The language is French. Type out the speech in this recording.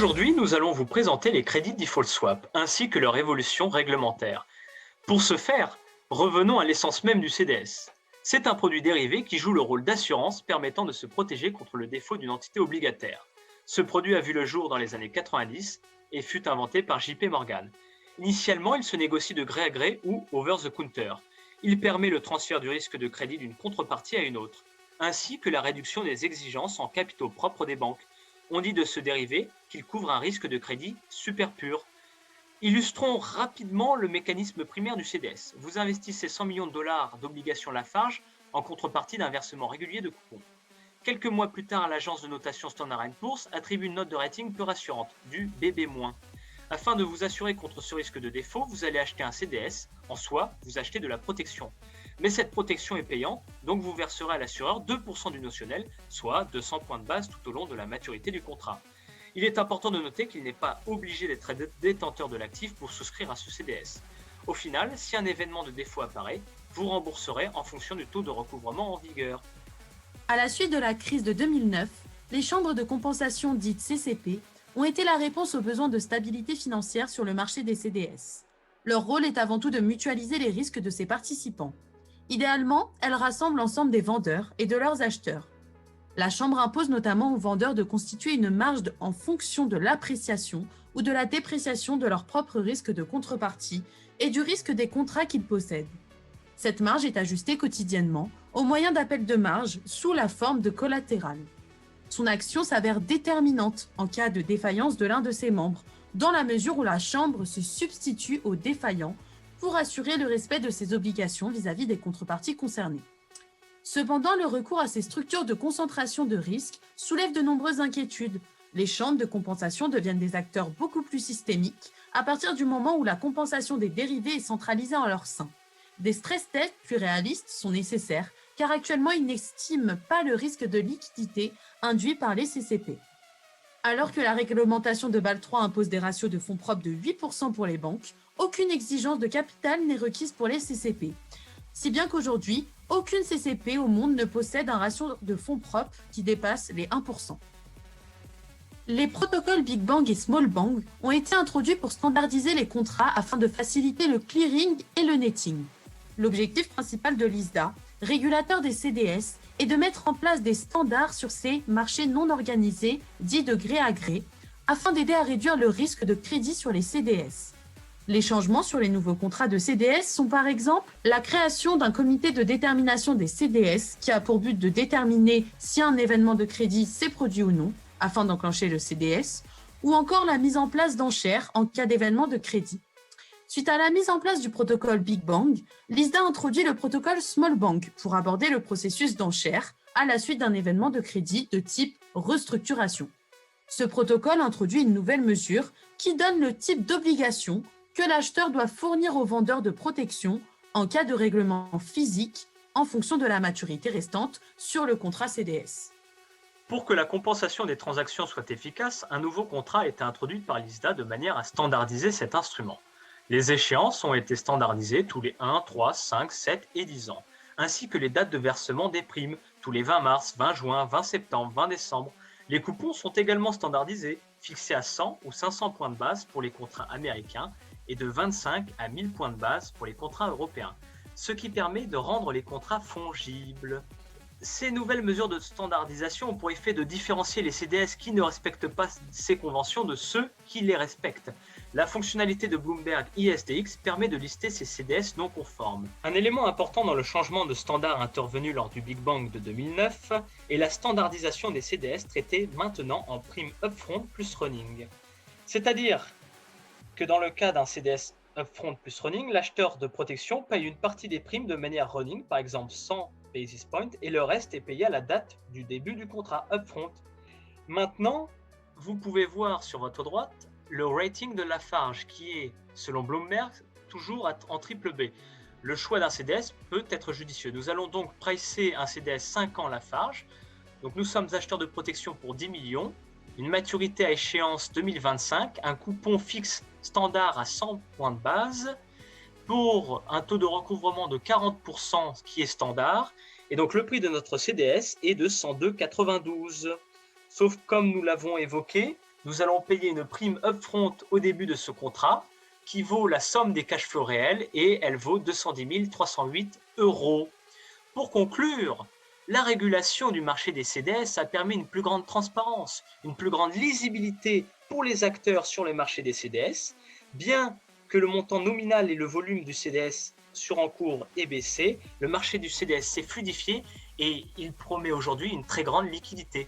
Aujourd'hui, nous allons vous présenter les crédits default swap ainsi que leur évolution réglementaire. Pour ce faire, revenons à l'essence même du CDS. C'est un produit dérivé qui joue le rôle d'assurance permettant de se protéger contre le défaut d'une entité obligataire. Ce produit a vu le jour dans les années 90 et fut inventé par JP Morgan. Initialement, il se négocie de gré à gré ou over the counter. Il permet le transfert du risque de crédit d'une contrepartie à une autre, ainsi que la réduction des exigences en capitaux propres des banques. On dit de ce dérivé qu'il couvre un risque de crédit super pur. Illustrons rapidement le mécanisme primaire du CDS. Vous investissez 100 millions de dollars d'obligations Lafarge en contrepartie d'un versement régulier de coupons. Quelques mois plus tard, l'agence de notation Standard & Poor's attribue une note de rating peu rassurante, du BB-. Afin de vous assurer contre ce risque de défaut, vous allez acheter un CDS. En soi, vous achetez de la protection. Mais cette protection est payante, donc vous verserez à l'assureur 2% du notionnel, soit 200 points de base tout au long de la maturité du contrat. Il est important de noter qu'il n'est pas obligé d'être détenteur de l'actif pour souscrire à ce CDS. Au final, si un événement de défaut apparaît, vous rembourserez en fonction du taux de recouvrement en vigueur. À la suite de la crise de 2009, les chambres de compensation dites CCP ont été la réponse aux besoins de stabilité financière sur le marché des CDS. Leur rôle est avant tout de mutualiser les risques de ses participants. Idéalement, elles rassemblent l'ensemble des vendeurs et de leurs acheteurs. La Chambre impose notamment aux vendeurs de constituer une marge en fonction de l'appréciation ou de la dépréciation de leur propre risque de contrepartie et du risque des contrats qu'ils possèdent. Cette marge est ajustée quotidiennement au moyen d'appels de marge sous la forme de collatéral. Son action s'avère déterminante en cas de défaillance de l'un de ses membres, dans la mesure où la Chambre se substitue aux défaillants pour assurer le respect de ses obligations vis-à-vis des contreparties concernées. Cependant, le recours à ces structures de concentration de risque soulève de nombreuses inquiétudes. Les chambres de compensation deviennent des acteurs beaucoup plus systémiques à partir du moment où la compensation des dérivés est centralisée en leur sein. Des stress tests plus réalistes sont nécessaires car actuellement ils n'estiment pas le risque de liquidité induit par les CCP. Alors que la réglementation de Bâle III impose des ratios de fonds propres de 8% pour les banques, aucune exigence de capital n'est requise pour les CCP. Si bien qu'aujourd'hui, aucune CCP au monde ne possède un ratio de fonds propres qui dépasse les 1%. Les protocoles Big Bang et Small Bang ont été introduits pour standardiser les contrats afin de faciliter le clearing et le netting. L'objectif principal de l'ISDA, régulateur des CDS, est de mettre en place des standards sur ces marchés non organisés, dits de gré à gré, afin d'aider à réduire le risque de crédit sur les CDS. Les changements sur les nouveaux contrats de CDS sont par exemple la création d'un comité de détermination des CDS qui a pour but de déterminer si un événement de crédit s'est produit ou non, afin d'enclencher le CDS, ou encore la mise en place d'enchères en cas d'événement de crédit. Suite à la mise en place du protocole Big Bang, l'ISDA introduit le protocole Small Bang pour aborder le processus d'enchères à la suite d'un événement de crédit de type restructuration. Ce protocole introduit une nouvelle mesure qui donne le type d'obligation que l'acheteur doit fournir au vendeur de protection en cas de règlement physique en fonction de la maturité restante sur le contrat CDS. Pour que la compensation des transactions soit efficace, un nouveau contrat a été introduit par l'ISDA de manière à standardiser cet instrument. Les échéances ont été standardisées tous les 1, 3, 5, 7 et 10 ans, ainsi que les dates de versement des primes, tous les 20 mars, 20 juin, 20 septembre, 20 décembre. Les coupons sont également standardisés, fixés à 100 ou 500 points de base pour les contrats américains et de 25 à 1000 points de base pour les contrats européens, ce qui permet de rendre les contrats fongibles. Ces nouvelles mesures de standardisation ont pour effet de différencier les CDS qui ne respectent pas ces conventions de ceux qui les respectent. La fonctionnalité de Bloomberg ISDX permet de lister ces CDS non conformes. Un élément important dans le changement de standard intervenu lors du Big Bang de 2009 est la standardisation des CDS traités maintenant en prime upfront plus running. C'est-à-dire que dans le cas d'un CDS upfront plus running, l'acheteur de protection paye une partie des primes de manière running, par exemple 100 basis points, et le reste est payé à la date du début du contrat upfront. Maintenant, vous pouvez voir sur votre droite le rating de Lafarge qui est, selon Bloomberg, toujours en triple B. Le choix d'un CDS peut être judicieux. Nous allons donc pricer un CDS 5 ans Lafarge. Donc nous sommes acheteurs de protection pour 10 millions, une maturité à échéance 2025, un coupon fixe standard à 100 points de base, pour un taux de recouvrement de 40%, ce qui est standard, et donc le prix de notre CDS est de 102,92. Sauf comme nous l'avons évoqué, Nous allons payer une prime upfront au début de ce contrat qui vaut la somme des cash flows réels et elle vaut 210 308 euros. Pour conclure, la régulation du marché des CDS a permis une plus grande transparence, une plus grande lisibilité pour les acteurs sur le marché des CDS, bien que le montant nominal et le volume du CDS sur encours ait baissé, le marché du CDS s'est fluidifié et il promet aujourd'hui une très grande liquidité.